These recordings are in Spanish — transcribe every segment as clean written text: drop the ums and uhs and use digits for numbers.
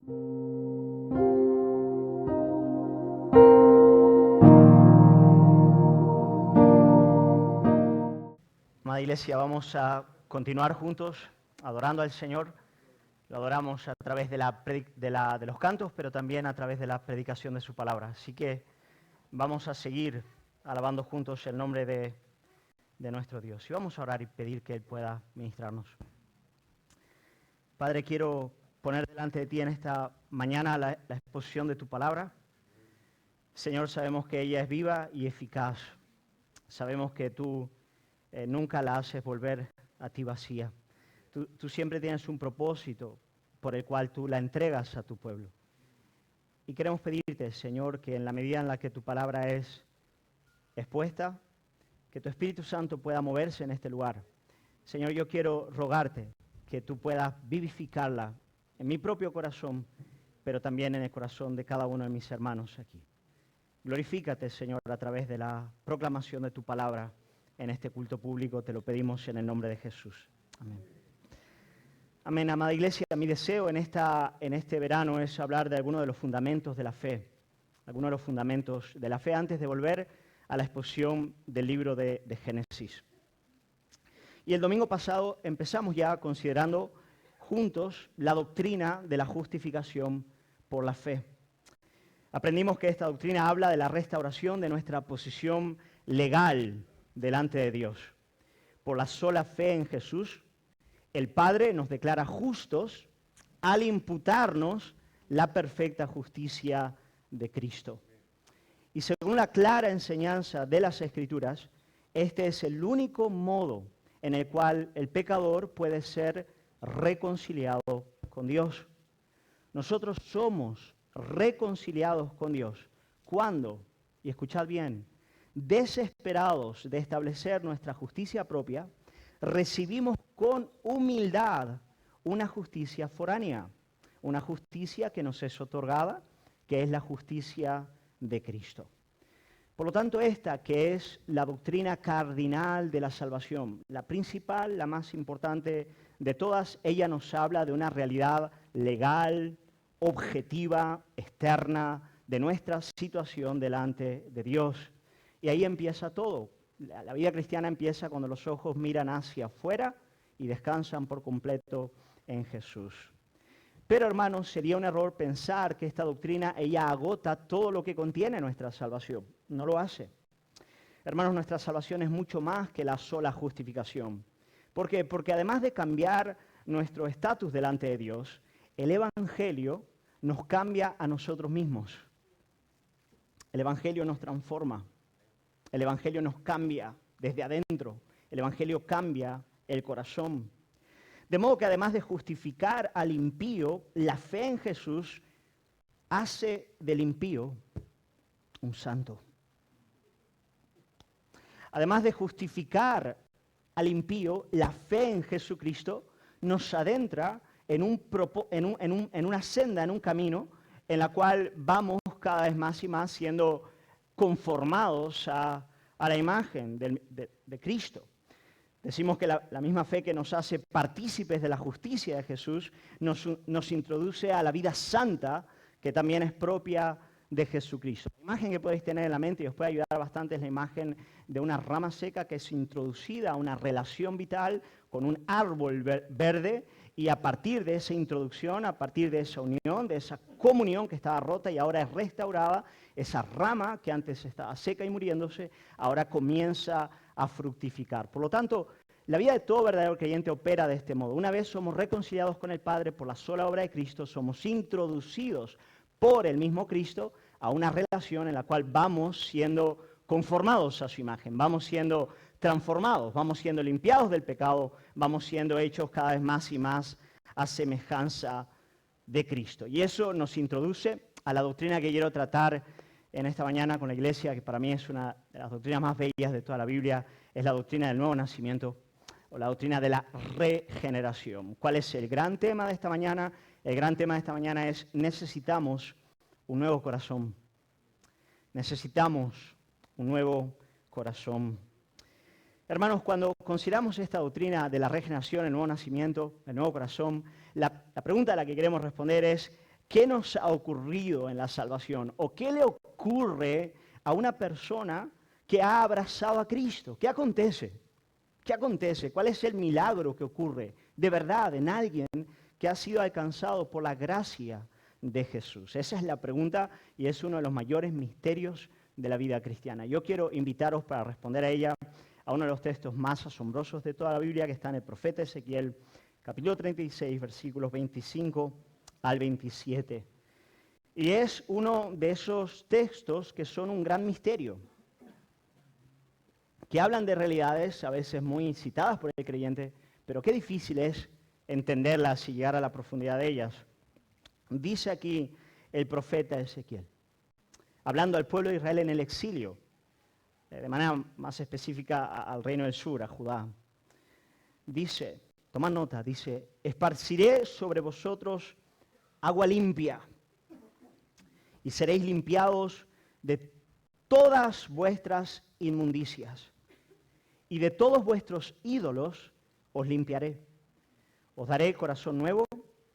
Amada Iglesia, vamos a continuar juntos adorando al Señor. Lo adoramos a través de los cantos, pero también a través de la predicación de su palabra. Así que vamos a seguir alabando juntos el nombre de nuestro Dios. Y vamos a orar y pedir que Él pueda ministrarnos. Padre, quiero poner delante de ti en esta mañana la exposición de tu palabra. Señor, sabemos que ella es viva y eficaz. Sabemos que tú nunca la haces volver a ti vacía. Tú siempre tienes un propósito por el cual tú la entregas a tu pueblo. Y queremos pedirte, Señor, que en la medida en la que tu palabra es expuesta, que tu Espíritu Santo pueda moverse en este lugar. Señor, yo quiero rogarte que tú puedas vivificarla en mi propio corazón, pero también en el corazón de cada uno de mis hermanos aquí. Glorifícate, Señor, a través de la proclamación de tu palabra en este culto público. Te lo pedimos en el nombre de Jesús. Amén. Amén, amada Iglesia. Mi deseo en este verano es hablar de algunos de los fundamentos de la fe. Algunos de los fundamentos de la fe antes de volver a la exposición del libro de Génesis. Y el domingo pasado empezamos ya considerando juntos la doctrina de la justificación por la fe. Aprendimos que esta doctrina habla de la restauración de nuestra posición legal delante de Dios. Por la sola fe en Jesús, el Padre nos declara justos al imputarnos la perfecta justicia de Cristo. Y según la clara enseñanza de las Escrituras, este es el único modo en el cual el pecador puede ser reconciliado con Dios. Nosotros somos reconciliados con Dios. ¿Cuándo? Y escuchad bien, desesperados de establecer nuestra justicia propia, recibimos con humildad una justicia foránea, una justicia que nos es otorgada, que es la justicia de Cristo. Por lo tanto, esta que es la doctrina cardinal de la salvación, la principal, la más importante de todas, ella nos habla de una realidad legal, objetiva, externa, de nuestra situación delante de Dios. Y ahí empieza todo. La vida cristiana empieza cuando los ojos miran hacia afuera y descansan por completo en Jesús. Pero, hermanos, sería un error pensar que esta doctrina, ella agota todo lo que contiene nuestra salvación. No lo hace. Hermanos, nuestra salvación es mucho más que la sola justificación. ¿Por qué? Porque además de cambiar nuestro estatus delante de Dios, el Evangelio nos cambia a nosotros mismos. El Evangelio nos transforma. El Evangelio nos cambia desde adentro. El Evangelio cambia el corazón. De modo que además de justificar al impío, la fe en Jesús hace del impío un santo. Además de justificar al impío, la fe en Jesucristo nos adentra en una senda, en un camino, en la cual vamos cada vez más y más siendo conformados a la imagen de Cristo. Decimos que la misma fe que nos hace partícipes de la justicia de Jesús nos introduce a la vida santa que también es propia de Jesucristo. La imagen que podéis tener en la mente y os puede ayudar bastante es la imagen de una rama seca que es introducida a una relación vital con un árbol verde, y a partir de esa introducción, a partir de esa unión, de esa comunión que estaba rota y ahora es restaurada, esa rama que antes estaba seca y muriéndose, ahora comienza a fructificar. Por lo tanto, la vida de todo verdadero creyente opera de este modo. Una vez somos reconciliados con el Padre por la sola obra de Cristo, somos introducidos por el mismo Cristo a una relación en la cual vamos siendo conformados a su imagen, vamos siendo transformados, vamos siendo limpiados del pecado, vamos siendo hechos cada vez más y más a semejanza de Cristo. Y eso nos introduce a la doctrina que quiero tratar en esta mañana con la iglesia, que para mí es una de las doctrinas más bellas de toda la Biblia, es la doctrina del nuevo nacimiento o la doctrina de la regeneración. ¿Cuál es el gran tema de esta mañana? El gran tema de esta mañana es: necesitamos un nuevo corazón. Necesitamos un nuevo corazón. Hermanos, cuando consideramos esta doctrina de la regeneración, el nuevo nacimiento, el nuevo corazón, la pregunta a la que queremos responder es: ¿qué nos ha ocurrido en la salvación? ¿O qué le ocurre a una persona que ha abrazado a Cristo? ¿Qué acontece? ¿Qué acontece? ¿Cuál es el milagro que ocurre de verdad en alguien que ha sido alcanzado por la gracia de Jesús? Esa es la pregunta y es uno de los mayores misterios de la vida cristiana. Yo quiero invitaros para responder a ella a uno de los textos más asombrosos de toda la Biblia, que está en el profeta Ezequiel, capítulo 36, versículos 25 al 27. Y es uno de esos textos que son un gran misterio, que hablan de realidades a veces muy citadas por el creyente, pero qué difícil es entenderlas y llegar a la profundidad de ellas. Dice aquí el profeta Ezequiel, hablando al pueblo de Israel en el exilio, de manera más específica al reino del sur, a Judá. Dice, tomad nota, dice, esparciré sobre vosotros agua limpia y seréis limpiados de todas vuestras inmundicias y de todos vuestros ídolos os limpiaré. Os daré corazón nuevo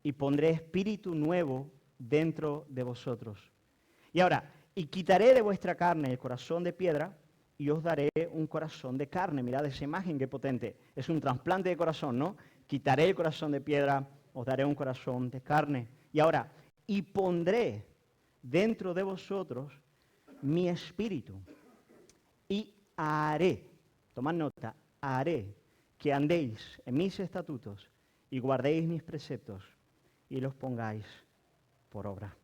y pondré espíritu nuevo dentro de vosotros. Y ahora, y quitaré de vuestra carne el corazón de piedra y os daré un corazón de carne. Mirad esa imagen, qué potente. Es un trasplante de corazón, ¿no? Quitaré el corazón de piedra, os daré un corazón de carne. Y ahora, y pondré dentro de vosotros mi espíritu y haré, tomad nota, haré que andéis en mis estatutos y guardéis mis preceptos y los pongáis por obra.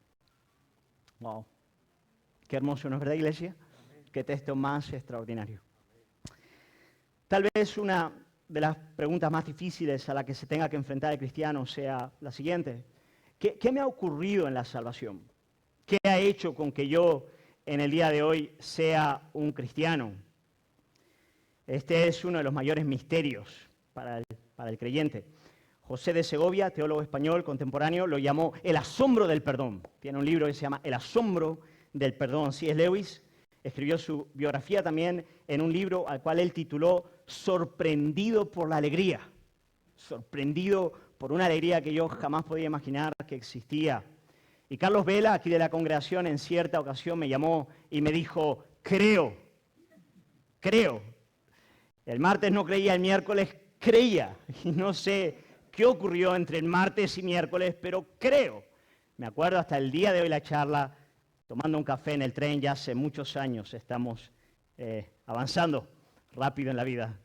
Wow. Qué hermoso, ¿no es verdad, iglesia? Qué texto más extraordinario. Tal vez una de las preguntas más difíciles a la que se tenga que enfrentar el cristiano sea la siguiente. ¿Qué me ha ocurrido en la salvación? ¿Qué ha hecho con que yo en el día de hoy sea un cristiano? Este es uno de los mayores misterios para el creyente. José de Segovia, teólogo español contemporáneo, lo llamó el asombro del perdón. Tiene un libro que se llama El asombro del perdón. C.S. Lewis escribió su biografía también en un libro al cual él tituló Sorprendido por la alegría. Sorprendido por una alegría que yo jamás podía imaginar que existía. Y Carlos Vela, aquí de la congregación, en cierta ocasión me llamó y me dijo, creo. El martes no creía, el miércoles creía. Y no sé qué ocurrió entre el martes y miércoles, pero creo. Me acuerdo hasta el día de hoy la charla, tomando un café en el tren, ya hace muchos años estamos avanzando rápido en la vida.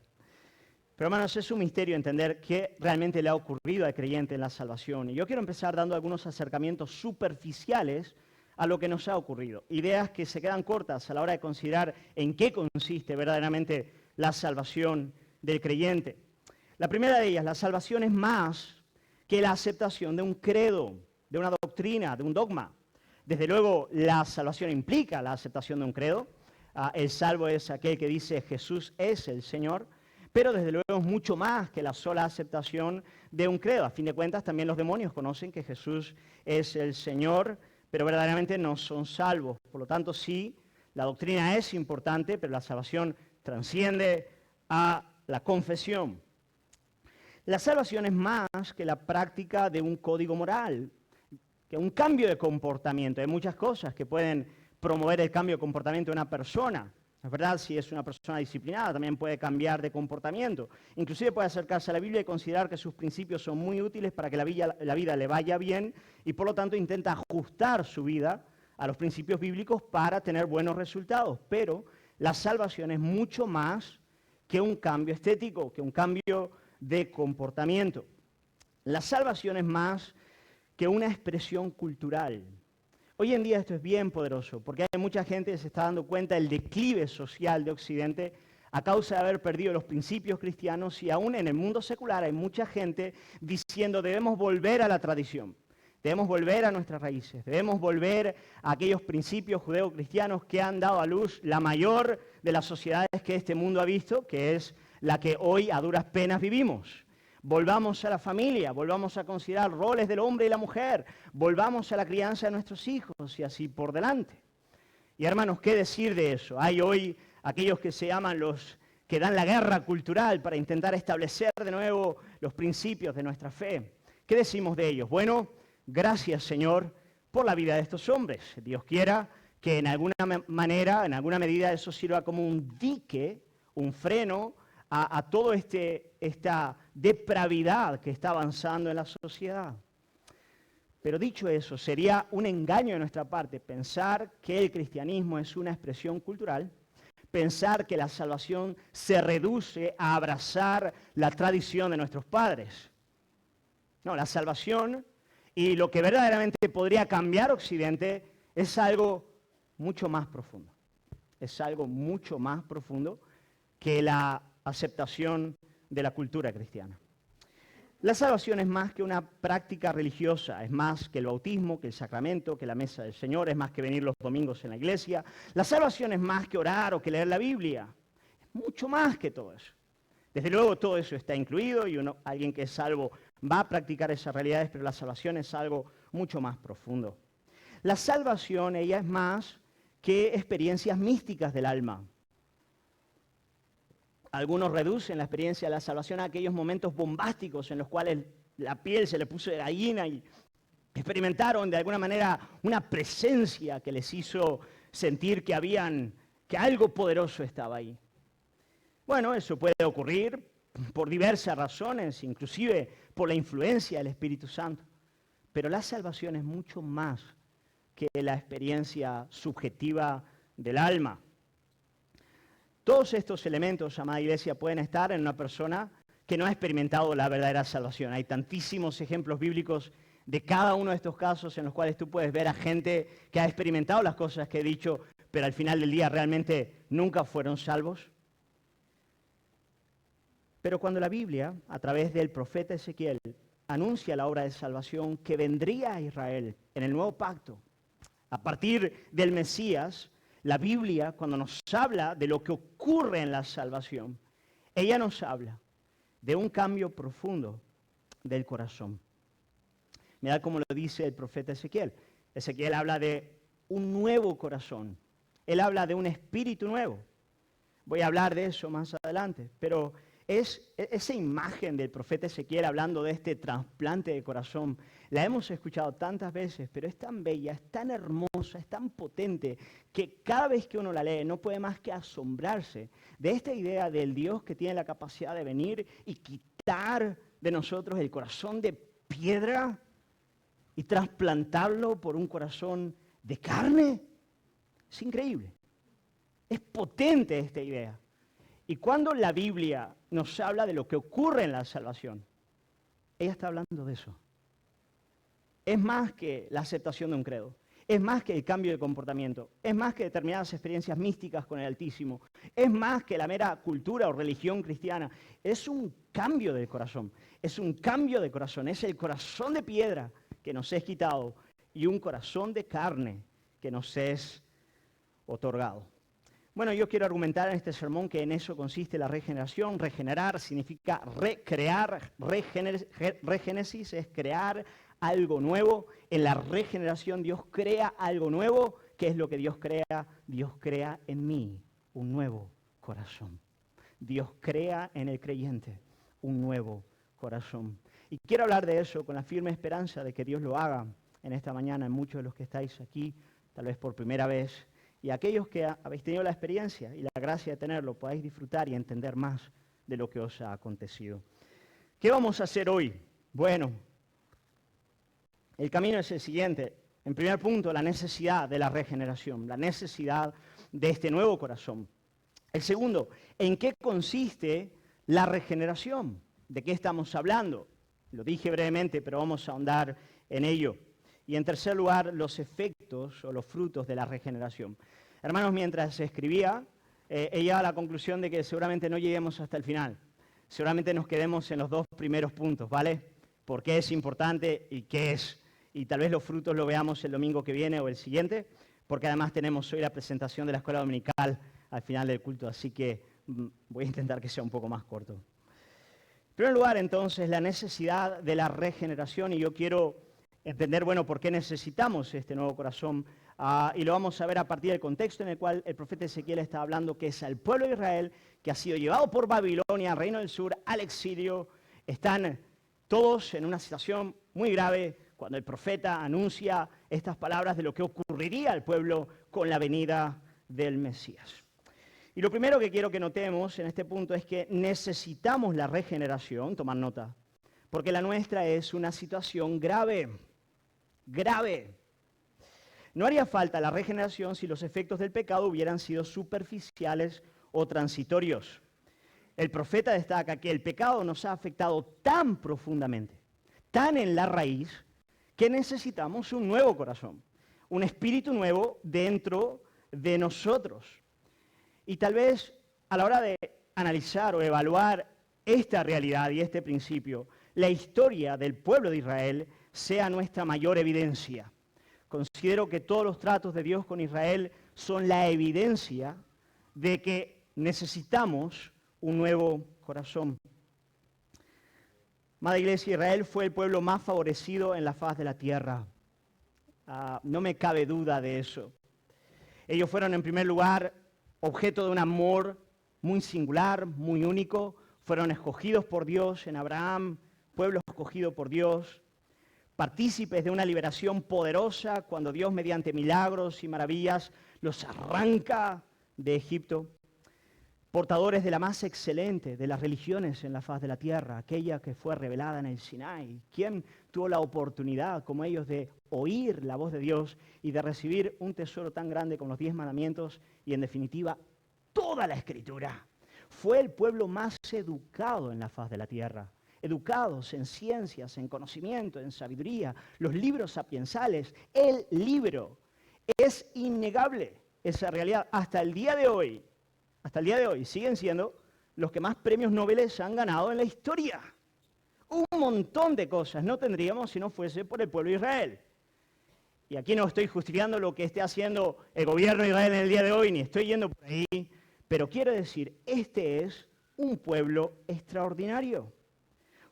Pero hermanos, es un misterio entender qué realmente le ha ocurrido al creyente en la salvación. Y yo quiero empezar dando algunos acercamientos superficiales a lo que nos ha ocurrido. Ideas que se quedan cortas a la hora de considerar en qué consiste verdaderamente la salvación del creyente. La primera de ellas, la salvación es más que la aceptación de un credo, de una doctrina, de un dogma. Desde luego, la salvación implica la aceptación de un credo. El salvo es aquel que dice Jesús es el Señor. Pero desde luego es mucho más que la sola aceptación de un credo. A fin de cuentas, también los demonios conocen que Jesús es el Señor, pero verdaderamente no son salvos. Por lo tanto, sí, la doctrina es importante, pero la salvación transciende a la confesión. La salvación es más que la práctica de un código moral, que un cambio de comportamiento. Hay muchas cosas que pueden promover el cambio de comportamiento de una persona. Es verdad, si es una persona disciplinada, también puede cambiar de comportamiento. Inclusive puede acercarse a la Biblia y considerar que sus principios son muy útiles para que la vida le vaya bien y por lo tanto intenta ajustar su vida a los principios bíblicos para tener buenos resultados. Pero la salvación es mucho más que un cambio estético, que un cambio de comportamiento. La salvación es más que una expresión cultural. Hoy en día esto es bien poderoso, porque hay mucha gente que se está dando cuenta del declive social de Occidente a causa de haber perdido los principios cristianos y aún en el mundo secular hay mucha gente diciendo debemos volver a la tradición, debemos volver a nuestras raíces, debemos volver a aquellos principios judeo-cristianos que han dado a luz la mayor de las sociedades que este mundo ha visto, que es la que hoy a duras penas vivimos. Volvamos a la familia, volvamos a considerar roles del hombre y la mujer, volvamos a la crianza de nuestros hijos y así por delante. Y hermanos, ¿qué decir de eso? Hay hoy aquellos que se llaman los que dan la guerra cultural para intentar establecer de nuevo los principios de nuestra fe. ¿Qué decimos de ellos? Bueno, gracias Señor, por la vida de estos hombres. Dios quiera que en alguna manera, en alguna medida, eso sirva como un dique, un freno a toda esta depravidad que está avanzando en la sociedad. Pero dicho eso, sería un engaño de nuestra parte pensar que el cristianismo es una expresión cultural, pensar que la salvación se reduce a abrazar la tradición de nuestros padres. No, la salvación y lo que verdaderamente podría cambiar Occidente es algo mucho más profundo. Es algo mucho más profundo que la aceptación de la cultura cristiana. La salvación es más que una práctica religiosa, es más que el bautismo, que el sacramento, que la mesa del Señor, es más que venir los domingos en la iglesia. La salvación es más que orar o que leer la Biblia, es mucho más que todo eso. Desde luego todo eso está incluido y alguien que es salvo va a practicar esas realidades, pero la salvación es algo mucho más profundo. La salvación, ella es más que experiencias místicas del alma. Algunos reducen la experiencia de la salvación a aquellos momentos bombásticos en los cuales la piel se le puso de gallina y experimentaron de alguna manera una presencia que les hizo sentir que algo poderoso estaba ahí. Bueno, eso puede ocurrir por diversas razones, inclusive por la influencia del Espíritu Santo. Pero la salvación es mucho más que la experiencia subjetiva del alma. Todos estos elementos, amada iglesia, pueden estar en una persona que no ha experimentado la verdadera salvación. Hay tantísimos ejemplos bíblicos de cada uno de estos casos en los cuales tú puedes ver a gente que ha experimentado las cosas que he dicho, pero al final del día realmente nunca fueron salvos. Pero cuando la Biblia, a través del profeta Ezequiel, anuncia la obra de salvación que vendría a Israel en el nuevo pacto, a partir del Mesías, la Biblia, cuando nos habla de lo que ocurre en la salvación, ella nos habla de un cambio profundo del corazón. Mirad cómo lo dice el profeta Ezequiel. Ezequiel habla de un nuevo corazón. Él habla de un espíritu nuevo. Voy a hablar de eso más adelante, pero es esa imagen del profeta Ezequiel hablando de este trasplante de corazón. La hemos escuchado tantas veces, pero es tan bella, es tan hermosa, es tan potente, que cada vez que uno la lee no puede más que asombrarse de esta idea del Dios que tiene la capacidad de venir y quitar de nosotros el corazón de piedra y trasplantarlo por un corazón de carne. Es increíble. Es potente esta idea. Y cuando la Biblia nos habla de lo que ocurre en la salvación, ella está hablando de eso. Es más que la aceptación de un credo, es más que el cambio de comportamiento, es más que determinadas experiencias místicas con el Altísimo, es más que la mera cultura o religión cristiana, es un cambio del corazón, es un cambio de corazón, es el corazón de piedra que nos es quitado y un corazón de carne que nos es otorgado. Bueno, yo quiero argumentar en este sermón que en eso consiste la regeneración. Regenerar significa recrear, regénesis es crear algo nuevo. En la regeneración Dios crea algo nuevo. ¿Qué es lo que Dios crea? Dios crea en mí un nuevo corazón. Dios crea en el creyente un nuevo corazón. Y quiero hablar de eso con la firme esperanza de que Dios lo haga en esta mañana en muchos de los que estáis aquí, tal vez por primera vez. Y aquellos que habéis tenido la experiencia y la gracia de tenerlo, podáis disfrutar y entender más de lo que os ha acontecido. ¿Qué vamos a hacer hoy? Bueno, el camino es el siguiente. En primer punto, la necesidad de la regeneración, la necesidad de este nuevo corazón. El segundo, ¿en qué consiste la regeneración? ¿De qué estamos hablando? Lo dije brevemente, pero vamos a ahondar en ello. Y en tercer lugar, los efectos o los frutos de la regeneración. Hermanos, mientras escribía, he llegado a la conclusión de que seguramente no lleguemos hasta el final. Seguramente nos quedemos en los dos primeros puntos, ¿vale? ¿Por qué es importante y qué es? Y tal vez los frutos lo veamos el domingo que viene o el siguiente, porque además tenemos hoy la presentación de la escuela dominical al final del culto, así que voy a intentar que sea un poco más corto. En primer lugar, entonces, la necesidad de la regeneración, y yo quiero entender, bueno, por qué necesitamos este nuevo corazón, y lo vamos a ver a partir del contexto en el cual el profeta Ezequiel está hablando, que es al pueblo de Israel, que ha sido llevado por Babilonia, Reino del Sur, al exilio. Están todos en una situación muy grave, cuando el profeta anuncia estas palabras de lo que ocurriría al pueblo con la venida del Mesías. Y lo primero que quiero que notemos en este punto es que necesitamos la regeneración, tomar nota, porque la nuestra es una situación grave, grave. No haría falta la regeneración si los efectos del pecado hubieran sido superficiales o transitorios. El profeta destaca que el pecado nos ha afectado tan profundamente, tan en la raíz, que necesitamos un nuevo corazón, un espíritu nuevo dentro de nosotros. Y tal vez a la hora de analizar o evaluar esta realidad y este principio, la historia del pueblo de Israel sea nuestra mayor evidencia. Considero que todos los tratos de Dios con Israel son la evidencia de que necesitamos un nuevo corazón. Amada Iglesia, Israel fue el pueblo más favorecido en la faz de la tierra. No me cabe duda de eso. Ellos fueron en primer lugar objeto de un amor muy singular, muy único. Fueron escogidos por Dios en Abraham, pueblo escogido por Dios. Partícipes de una liberación poderosa cuando Dios mediante milagros y maravillas los arranca de Egipto. Portadores de la más excelente de las religiones en la faz de la tierra, aquella que fue revelada en el Sinaí. ¿Quién tuvo la oportunidad, como ellos, de oír la voz de Dios y de recibir un tesoro tan grande como los 10 mandamientos y, en definitiva, toda la Escritura? Fue el pueblo más educado en la faz de la tierra. Educados en ciencias, en conocimiento, en sabiduría, los libros sapiensales, el libro. Es innegable esa realidad. Hasta el día de hoy, siguen siendo los que más premios Nobel han ganado en la historia. Un montón de cosas no tendríamos si no fuese por el pueblo de Israel. Y aquí no estoy justificando lo que esté haciendo el gobierno de Israel en el día de hoy, ni estoy yendo por ahí, pero quiero decir, este es un pueblo extraordinario.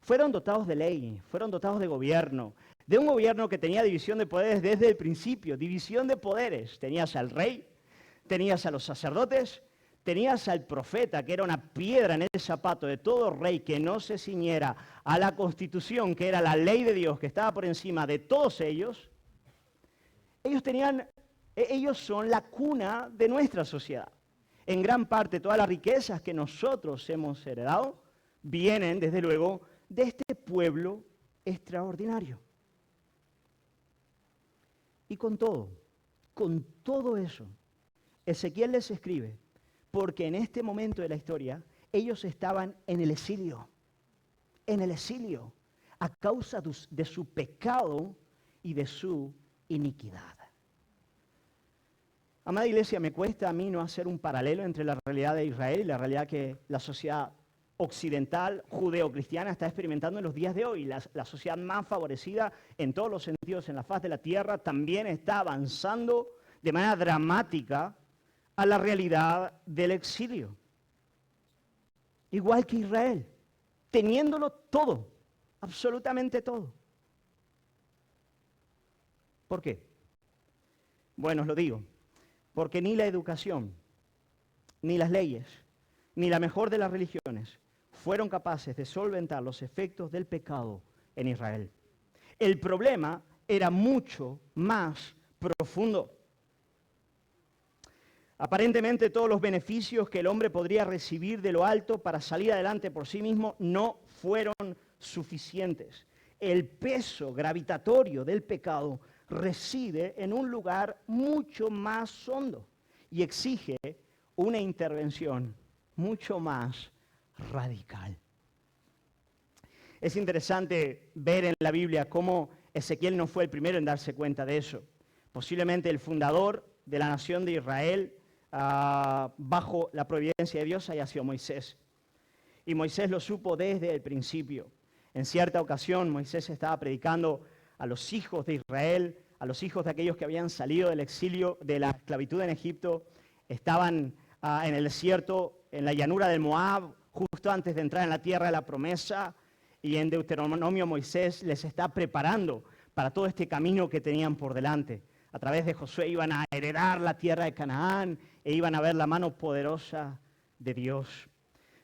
Fueron dotados de ley, fueron dotados de gobierno, de un gobierno que tenía división de poderes desde el principio, división de poderes. Tenías al rey, tenías a los sacerdotes, tenías al profeta, que era una piedra en el zapato de todo rey que no se ciñera a la Constitución, que era la ley de Dios, que estaba por encima de todos ellos. Ellos son la cuna de nuestra sociedad. En gran parte, todas las riquezas que nosotros hemos heredado vienen, desde luego, de este pueblo extraordinario. Y con todo eso, Ezequiel les escribe, porque en este momento de la historia, ellos estaban en el exilio, a causa de su pecado y de su iniquidad. Amada Iglesia, me cuesta a mí no hacer un paralelo entre la realidad de Israel y la realidad que la sociedad occidental, judeo-cristiana, está experimentando en los días de hoy. La sociedad más favorecida en todos los sentidos en la faz de la tierra también está avanzando de manera dramática a la realidad del exilio. Igual que Israel, teniéndolo todo, absolutamente todo. ¿Por qué? Bueno, os lo digo, porque ni la educación, ni las leyes, ni la mejor de las religiones fueron capaces de solventar los efectos del pecado en Israel. El problema era mucho más profundo. Aparentemente todos los beneficios que el hombre podría recibir de lo alto para salir adelante por sí mismo no fueron suficientes. El peso gravitatorio del pecado reside en un lugar mucho más hondo y exige una intervención mucho más radical. Es interesante ver en la Biblia cómo Ezequiel no fue el primero en darse cuenta de eso. Posiblemente el fundador de la nación de Israel, bajo la providencia de Dios, haya sido Moisés. Y Moisés lo supo desde el principio. En cierta ocasión Moisés estaba predicando a los hijos de Israel, a los hijos de aquellos que habían salido del exilio, de la esclavitud en Egipto, estaban en el desierto, en la llanura del Moab, justo antes de entrar en la tierra de la promesa, y en Deuteronomio Moisés les está preparando para todo este camino que tenían por delante. A través de Josué iban a heredar la tierra de Canaán e iban a ver la mano poderosa de Dios.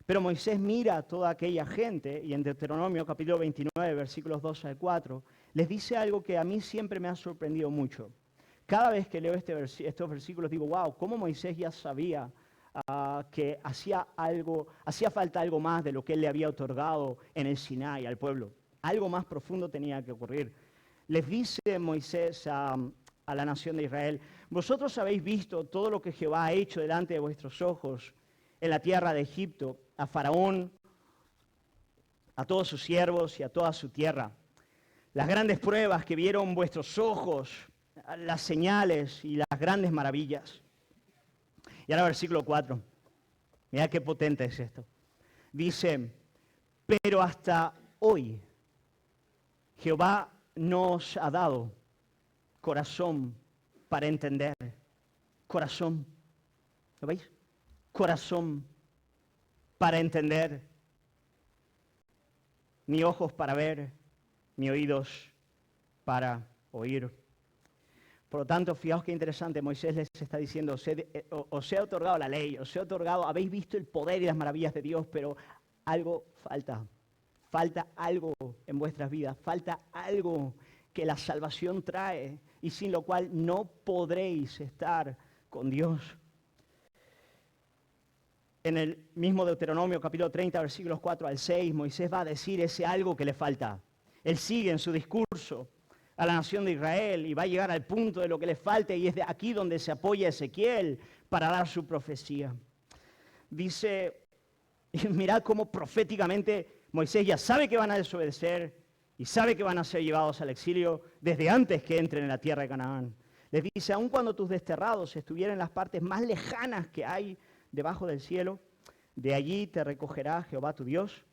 Pero Moisés mira a toda aquella gente y en Deuteronomio capítulo 29, versículos 2 al 4, les dice algo que a mí siempre me ha sorprendido mucho. Cada vez que leo estos versículos digo, wow, cómo Moisés ya sabía que hacía falta algo más de lo que él le había otorgado en el Sinaí al pueblo. Algo más profundo tenía que ocurrir. Les dice Moisés a la nación de Israel, vosotros habéis visto todo lo que Jehová ha hecho delante de vuestros ojos en la tierra de Egipto, a Faraón, a todos sus siervos y a toda su tierra. Las grandes pruebas que vieron vuestros ojos, las señales y las grandes maravillas. Y ahora versículo 4. Mira qué potente es esto. Dice, pero hasta hoy Jehová nos ha dado corazón para entender. Corazón. ¿Lo veis? Corazón para entender. Ni ojos para ver, ni oídos para oír. Por lo tanto, fijaos qué interesante, Moisés les está diciendo, os he otorgado la ley, os he otorgado, habéis visto el poder y las maravillas de Dios, pero algo falta. Falta algo en vuestras vidas, falta algo que la salvación trae y sin lo cual no podréis estar con Dios. En el mismo Deuteronomio, capítulo 30, versículos 4 al 6, Moisés va a decir ese algo que le falta. Él sigue en su discurso a la nación de Israel y va a llegar al punto de lo que le falta y es de aquí donde se apoya Ezequiel para dar su profecía. Dice, mirad cómo proféticamente Moisés ya sabe que van a desobedecer y sabe que van a ser llevados al exilio desde antes que entren en la tierra de Canaán. Les dice, aun cuando tus desterrados estuvieran en las partes más lejanas que hay debajo del cielo, de allí te recogerá Jehová tu Dios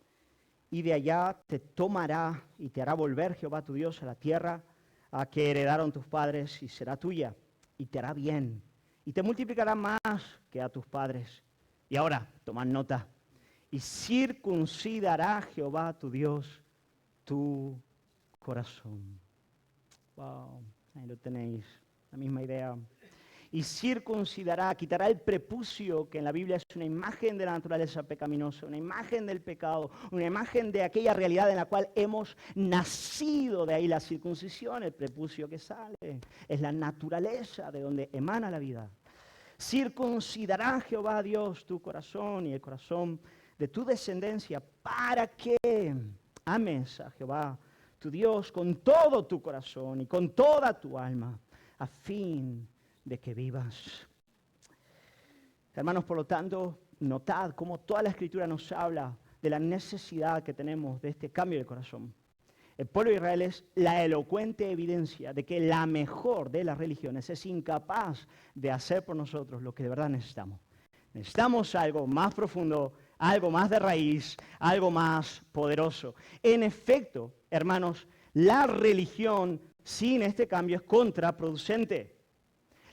y de allá te tomará y te hará volver Jehová tu Dios a la tierra a que heredaron tus padres y será tuya y te hará bien y te multiplicará más que a tus padres. Y ahora, tomad nota, y circuncidará Jehová tu Dios tu corazón. Wow, ahí lo tenéis, la misma idea. Y circuncidará, quitará el prepucio, que en la Biblia es una imagen de la naturaleza pecaminosa, una imagen del pecado, una imagen de aquella realidad en la cual hemos nacido. De ahí la circuncisión, el prepucio que sale, es la naturaleza de donde emana la vida. Circuncidará Jehová Dios tu corazón y el corazón de tu descendencia para que ames a Jehová tu Dios con todo tu corazón y con toda tu alma, a fin de que vivas. Hermanos, por lo tanto, notad cómo toda la Escritura nos habla de la necesidad que tenemos de este cambio de corazón. El pueblo de Israel es la elocuente evidencia de que la mejor de las religiones es incapaz de hacer por nosotros lo que de verdad necesitamos. Necesitamos algo más profundo, algo más de raíz, algo más poderoso. En efecto, hermanos, la religión sin este cambio es contraproducente.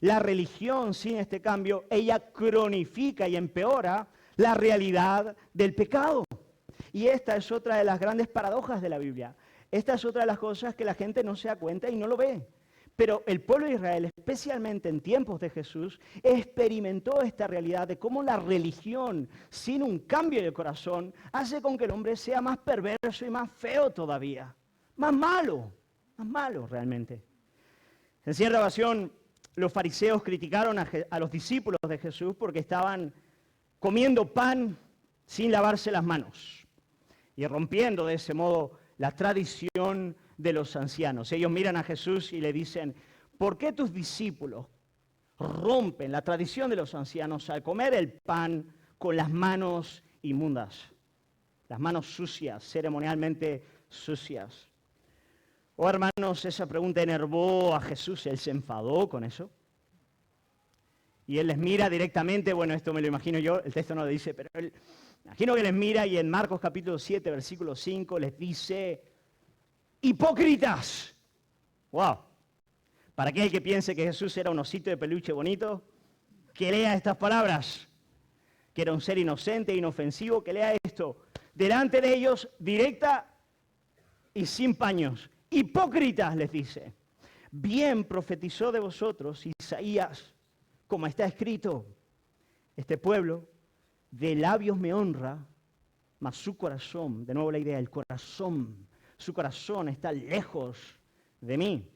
La religión sin este cambio, ella cronifica y empeora la realidad del pecado. Y esta es otra de las grandes paradojas de la Biblia. Esta es otra de las cosas que la gente no se da cuenta y no lo ve. Pero el pueblo de Israel, especialmente en tiempos de Jesús, experimentó esta realidad de cómo la religión sin un cambio de corazón hace con que el hombre sea más perverso y más feo todavía. Más malo realmente. En cierta ocasión, los fariseos criticaron a los discípulos de Jesús porque estaban comiendo pan sin lavarse las manos y rompiendo de ese modo la tradición de los ancianos. Ellos miran a Jesús y le dicen, ¿por qué tus discípulos rompen la tradición de los ancianos al comer el pan con las manos inmundas? Las manos sucias, ceremonialmente sucias. Oh, hermanos, esa pregunta enervó a Jesús. Él se enfadó con eso. Y él les mira directamente, bueno, esto me lo imagino yo, el texto no lo dice, pero él, imagino que les mira y en Marcos capítulo 7, versículo 5, les dice, ¡hipócritas! ¡Wow! Para aquel que piense que Jesús era un osito de peluche bonito, que lea estas palabras, que era un ser inocente e inofensivo, que lea esto. Delante de ellos, directa y sin paños. Hipócritas, les dice. Bien profetizó de vosotros Isaías, como está escrito, este pueblo de labios me honra, mas su corazón, de nuevo la idea, el corazón, su corazón está lejos de mí.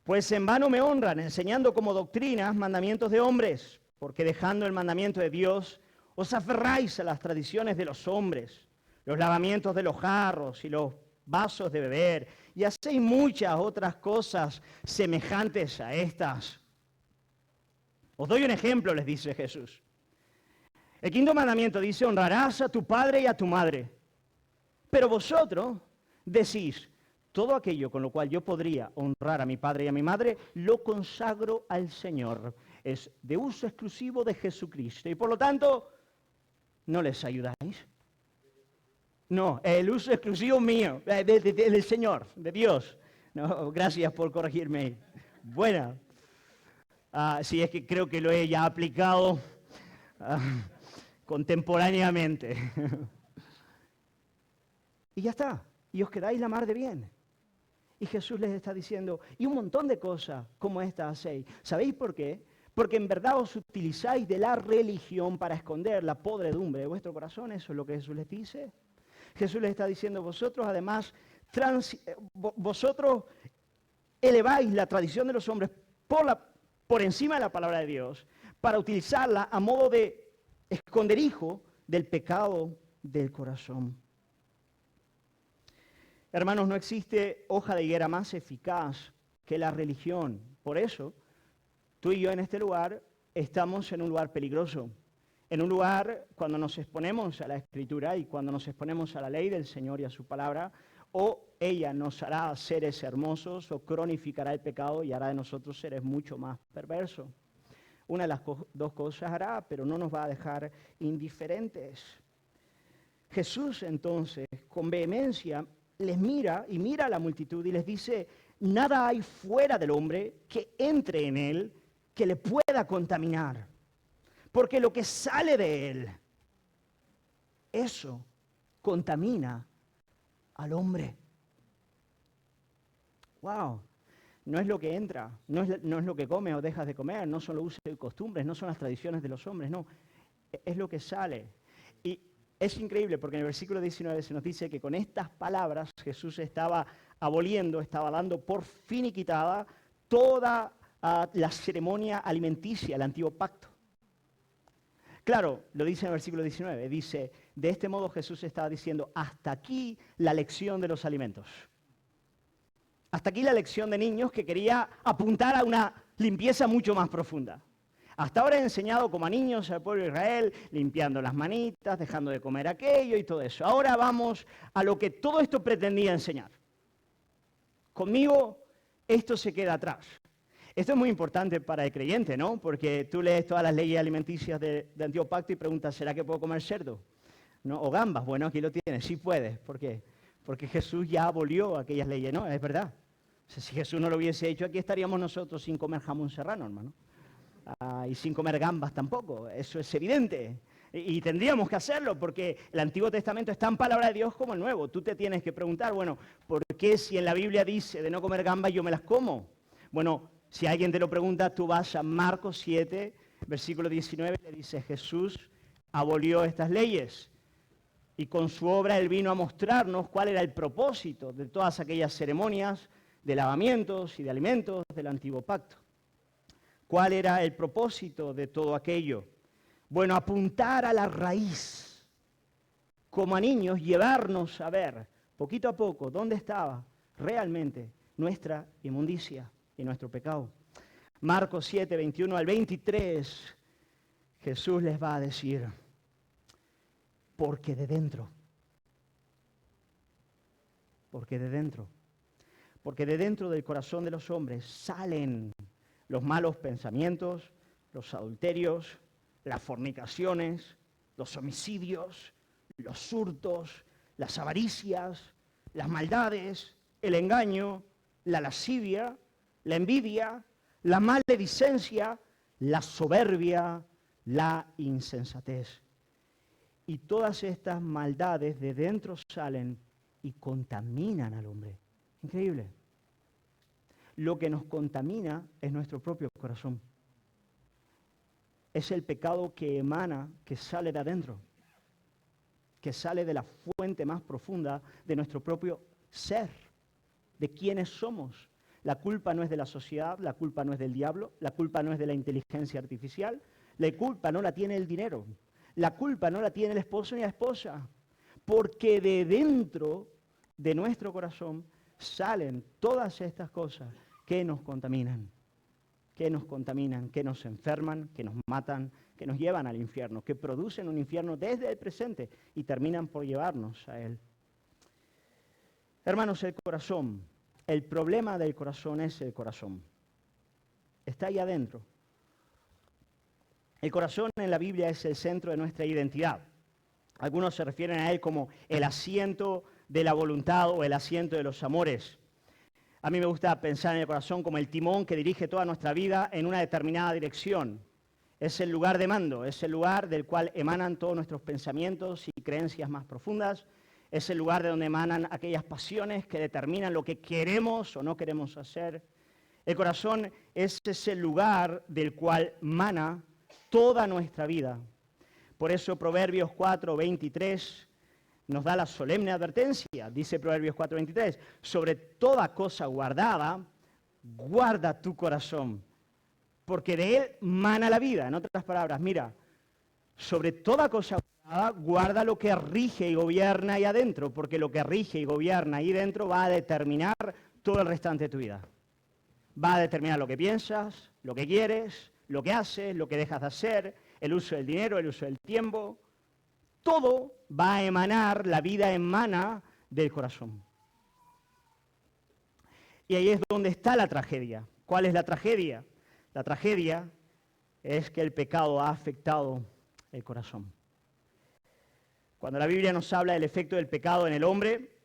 Pues en vano me honran, enseñando como doctrinas mandamientos de hombres, porque dejando el mandamiento de Dios, os aferráis a las tradiciones de los hombres, los lavamientos de los jarros y los vasos de beber, y hacéis muchas otras cosas semejantes a estas. Os doy un ejemplo, les dice Jesús. El quinto mandamiento dice, honrarás a tu padre y a tu madre. Pero vosotros decís, todo aquello con lo cual yo podría honrar a mi padre y a mi madre, lo consagro al Señor. Es de uso exclusivo de Jesucristo. Y por lo tanto, ¿no les ayudáis? No, el uso exclusivo mío, del Señor, de Dios. No, gracias por corregirme. Buena. Sí, es que creo que lo he ya aplicado contemporáneamente. Y ya está. Y os quedáis la mar de bien. Y Jesús les está diciendo, y un montón de cosas como esta hacéis. ¿Sabéis por qué? Porque en verdad os utilizáis de la religión para esconder la podredumbre de vuestro corazón. Eso es lo que Jesús les dice. Jesús les está diciendo, vosotros además, vosotros eleváis la tradición de los hombres por encima de la palabra de Dios para utilizarla a modo de esconderijo del pecado del corazón. Hermanos, no existe hoja de higuera más eficaz que la religión. Por eso, tú y yo en este lugar estamos en un lugar peligroso. En un lugar, cuando nos exponemos a la Escritura y cuando nos exponemos a la ley del Señor y a su palabra, o ella nos hará seres hermosos o cronificará el pecado y hará de nosotros seres mucho más perversos. Una de las dos cosas hará, pero no nos va a dejar indiferentes. Jesús entonces, con vehemencia, les mira y mira a la multitud y les dice, nada hay fuera del hombre que entre en él que le pueda contaminar. Porque lo que sale de él, eso contamina al hombre. Wow, no es lo que entra, no es lo que come o dejas de comer, no son los usos y costumbres, no son las tradiciones de los hombres, no, es lo que sale. Y es increíble porque en el versículo 19 se nos dice que con estas palabras Jesús estaba aboliendo, estaba dando por finiquitada toda la ceremonia alimenticia, el antiguo pacto. Claro, lo dice en el versículo 19, dice, de este modo Jesús estaba diciendo, hasta aquí la lección de los alimentos. Hasta aquí la lección de niños que quería apuntar a una limpieza mucho más profunda. Hasta ahora he enseñado como a niños al pueblo de Israel, limpiando las manitas, dejando de comer aquello y todo eso. Ahora vamos a lo que todo esto pretendía enseñar. Conmigo esto se queda atrás. Esto es muy importante para el creyente, ¿no? Porque tú lees todas las leyes alimenticias del Antiguo Pacto y preguntas, ¿será que puedo comer cerdo? ¿No? O gambas. Bueno, aquí lo tienes, sí puedes. ¿Por qué? Porque Jesús ya abolió aquellas leyes, ¿no? Es verdad. O sea, si Jesús no lo hubiese hecho, aquí estaríamos nosotros sin comer jamón serrano, hermano. Y sin comer gambas tampoco. Eso es evidente. Y tendríamos que hacerlo porque el Antiguo Testamento es tan palabra de Dios como el Nuevo. Tú te tienes que preguntar, bueno, ¿por qué si en la Biblia dice de no comer gambas yo me las como? Bueno, si alguien te lo pregunta, tú vas a Marcos 7, versículo 19, le dice, Jesús abolió estas leyes. Y con su obra Él vino a mostrarnos cuál era el propósito de todas aquellas ceremonias de lavamientos y de alimentos del Antiguo Pacto. ¿Cuál era el propósito de todo aquello? Bueno, apuntar a la raíz. Como a niños, llevarnos a ver, poquito a poco, dónde estaba realmente nuestra inmundicia y nuestro pecado. Marcos 7, 21 al 23, Jesús les va a decir, porque de dentro del corazón de los hombres salen los malos pensamientos, los adulterios, las fornicaciones, los homicidios, los hurtos, las avaricias, las maldades, el engaño, la lascivia, la envidia, la maledicencia, la soberbia, la insensatez. Y todas estas maldades de dentro salen y contaminan al hombre. Increíble. Lo que nos contamina es nuestro propio corazón. Es el pecado que emana, que sale de adentro, que sale de la fuente más profunda de nuestro propio ser, de quiénes somos, La culpa no es de la sociedad, la culpa no es del diablo, la culpa no es de la inteligencia artificial, la culpa no la tiene el dinero, la culpa no la tiene el esposo ni la esposa, porque de dentro de nuestro corazón salen todas estas cosas que nos contaminan, que nos enferman, que nos matan, que nos llevan al infierno, que producen un infierno desde el presente y terminan por llevarnos a él. Hermanos, el corazón, el problema del corazón es el corazón. Está ahí adentro. El corazón en la Biblia es el centro de nuestra identidad. Algunos se refieren a él como el asiento de la voluntad o el asiento de los amores. A mí me gusta pensar en el corazón como el timón que dirige toda nuestra vida en una determinada dirección. Es el lugar de mando, es el lugar del cual emanan todos nuestros pensamientos y creencias más profundas. Es el lugar de donde emanan aquellas pasiones que determinan lo que queremos o no queremos hacer. El corazón es ese lugar del cual mana toda nuestra vida. Por eso Proverbios 4:23 nos da la solemne advertencia, dice Proverbios 4:23, sobre toda cosa guardada, guarda tu corazón, porque de él mana la vida. En otras palabras, mira, sobre toda cosa guardada, guarda lo que rige y gobierna ahí adentro, porque lo que rige y gobierna ahí dentro va a determinar todo el restante de tu vida. Va a determinar lo que piensas, lo que quieres, lo que haces, lo que dejas de hacer, el uso del dinero, el uso del tiempo. Todo va a emanar, la vida emana del corazón. Y ahí es donde está la tragedia. ¿Cuál es la tragedia? La tragedia es que el pecado ha afectado el corazón. Cuando la Biblia nos habla del efecto del pecado en el hombre,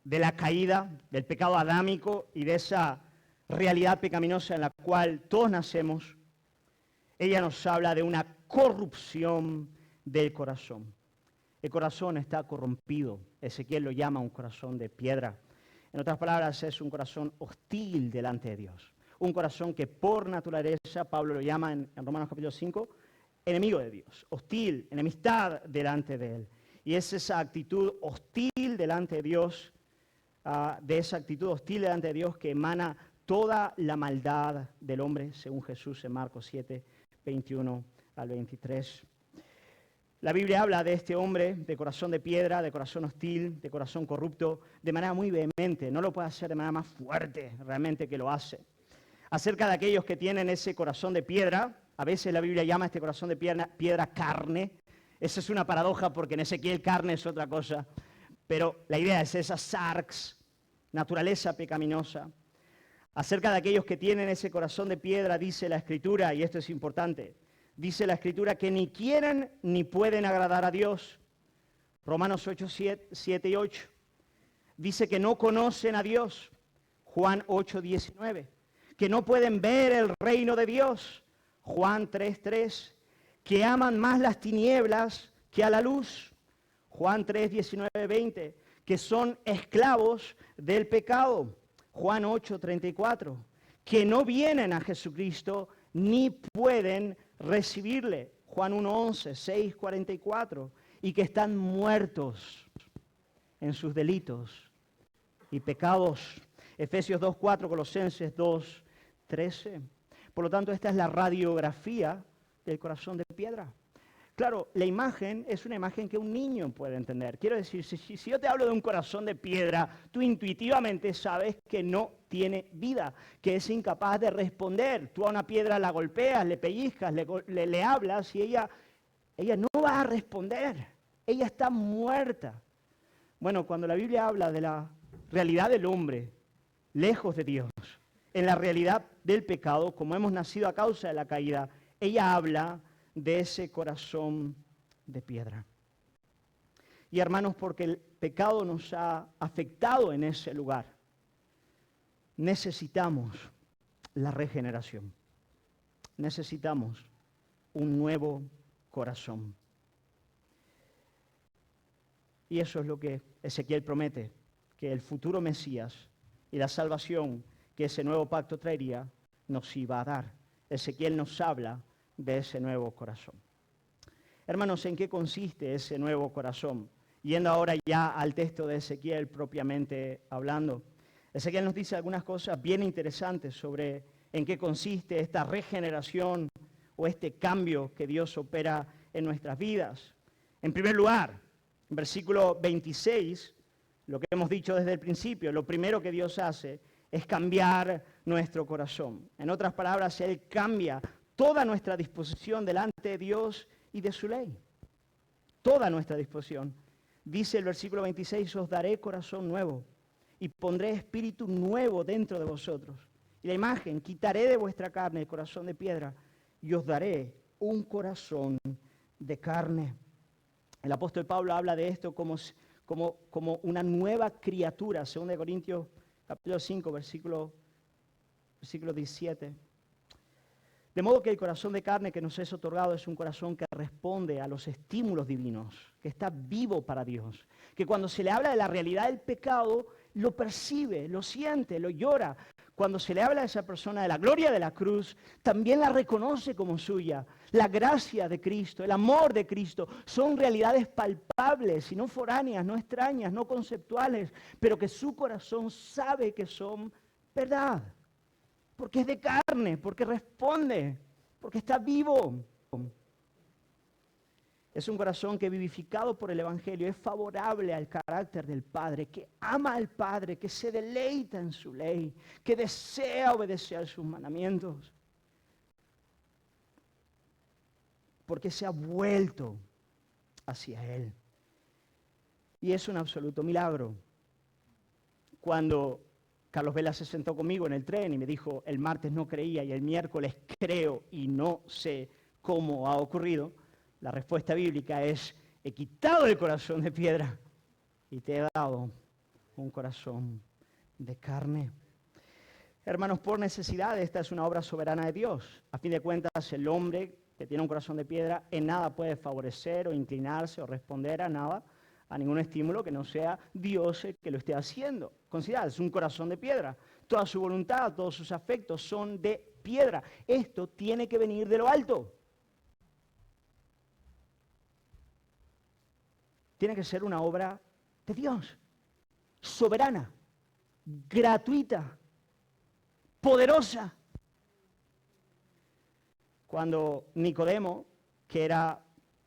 de la caída, del pecado adámico y de esa realidad pecaminosa en la cual todos nacemos, ella nos habla de una corrupción del corazón. El corazón está corrompido. Ezequiel lo llama un corazón de piedra. En otras palabras, es un corazón hostil delante de Dios. Un corazón que por naturaleza, Pablo lo llama en Romanos capítulo 5, enemigo de Dios, hostil, enemistad delante de Él. Y es esa actitud hostil delante de Dios, de esa actitud hostil delante de Dios que emana toda la maldad del hombre, según Jesús en Marcos 7, 21 al 23. La Biblia habla de este hombre de corazón de piedra, de corazón hostil, de corazón corrupto, de manera muy vehemente. No lo puede hacer de manera más fuerte realmente que lo hace. Acerca de aquellos que tienen ese corazón de piedra, a veces la Biblia llama a este corazón de piedra carne. Esa es una paradoja porque en Ezequiel carne es otra cosa. Pero la idea es esa sarx, naturaleza pecaminosa. Acerca de aquellos que tienen ese corazón de piedra, dice la Escritura, y esto es importante, dice la Escritura que ni quieren ni pueden agradar a Dios. Romanos 8, 7 y 8. Dice que no conocen a Dios. Juan 8, 19. Que no pueden ver el reino de Dios. Juan 3, 3. Que aman más las tinieblas que a la luz. Juan 3, 19, 20. Que son esclavos del pecado. Juan 8, 34. Que no vienen a Jesucristo ni pueden recibirle. Juan 1:11, 6:44. Y que están muertos en sus delitos y pecados. Efesios 2:4, Colosenses 2:13. Por lo tanto, esta es la radiografía del corazón de piedra. Claro, la imagen es una imagen que un niño puede entender. Quiero decir, si yo te hablo de un corazón de piedra, tú intuitivamente sabes que no tiene vida, que es incapaz de responder. Tú a una piedra la golpeas, le pellizcas, le hablas y ella no va a responder. Ella está muerta. Bueno, cuando la Biblia habla de la realidad del hombre, lejos de Dios, en la realidad del pecado, como hemos nacido a causa de la caída, ella habla de ese corazón de piedra. Y hermanos, porque el pecado nos ha afectado en ese lugar, necesitamos la regeneración. Necesitamos un nuevo corazón. Y eso es lo que Ezequiel promete, que el futuro Mesías y la salvación que ese nuevo pacto traería nos iba a dar. Ezequiel nos habla de ese nuevo corazón. Hermanos, ¿en qué consiste ese nuevo corazón? Yendo ahora ya al texto de Ezequiel propiamente hablando. Ezequiel nos dice algunas cosas bien interesantes sobre en qué consiste esta regeneración o este cambio que Dios opera en nuestras vidas. En primer lugar, en versículo 26, lo que hemos dicho desde el principio, lo primero que Dios hace es cambiar nuestro corazón. En otras palabras, Él cambia toda nuestra disposición delante de Dios y de su ley. Toda nuestra disposición. Dice el versículo 26, os daré corazón nuevo y pondré espíritu nuevo dentro de vosotros. Y la imagen, quitaré de vuestra carne el corazón de piedra y os daré un corazón de carne. El apóstol Pablo habla de esto como una nueva criatura, 2 Corintios capítulo 5, versículo 17. De modo que el corazón de carne que nos es otorgado es un corazón que responde a los estímulos divinos, que está vivo para Dios, que cuando se le habla de la realidad del pecado, lo percibe, lo siente, lo llora. Cuando se le habla a esa persona de la gloria de la cruz, también la reconoce como suya. La gracia de Cristo, el amor de Cristo, son realidades palpables y no foráneas, no extrañas, no conceptuales, pero que su corazón sabe que son verdad. Porque es de carne, porque responde, porque está vivo. Es un corazón que vivificado por el Evangelio es favorable al carácter del Padre, que ama al Padre, que se deleita en su ley, que desea obedecer sus mandamientos. Porque se ha vuelto hacia Él. Y es un absoluto milagro. Cuando Carlos Vela se sentó conmigo en el tren y me dijo, el martes no creía y el miércoles creo y no sé cómo ha ocurrido, la respuesta bíblica es, he quitado el corazón de piedra y te he dado un corazón de carne. Hermanos, por necesidad, esta es una obra soberana de Dios. A fin de cuentas, el hombre que tiene un corazón de piedra en nada puede favorecer o inclinarse o responder a nada, a ningún estímulo que no sea Dios el que lo esté haciendo. Considerad, es un corazón de piedra. Toda su voluntad, todos sus afectos son de piedra. Esto tiene que venir de lo alto. Tiene que ser una obra de Dios, soberana, gratuita, poderosa. Cuando Nicodemo, que era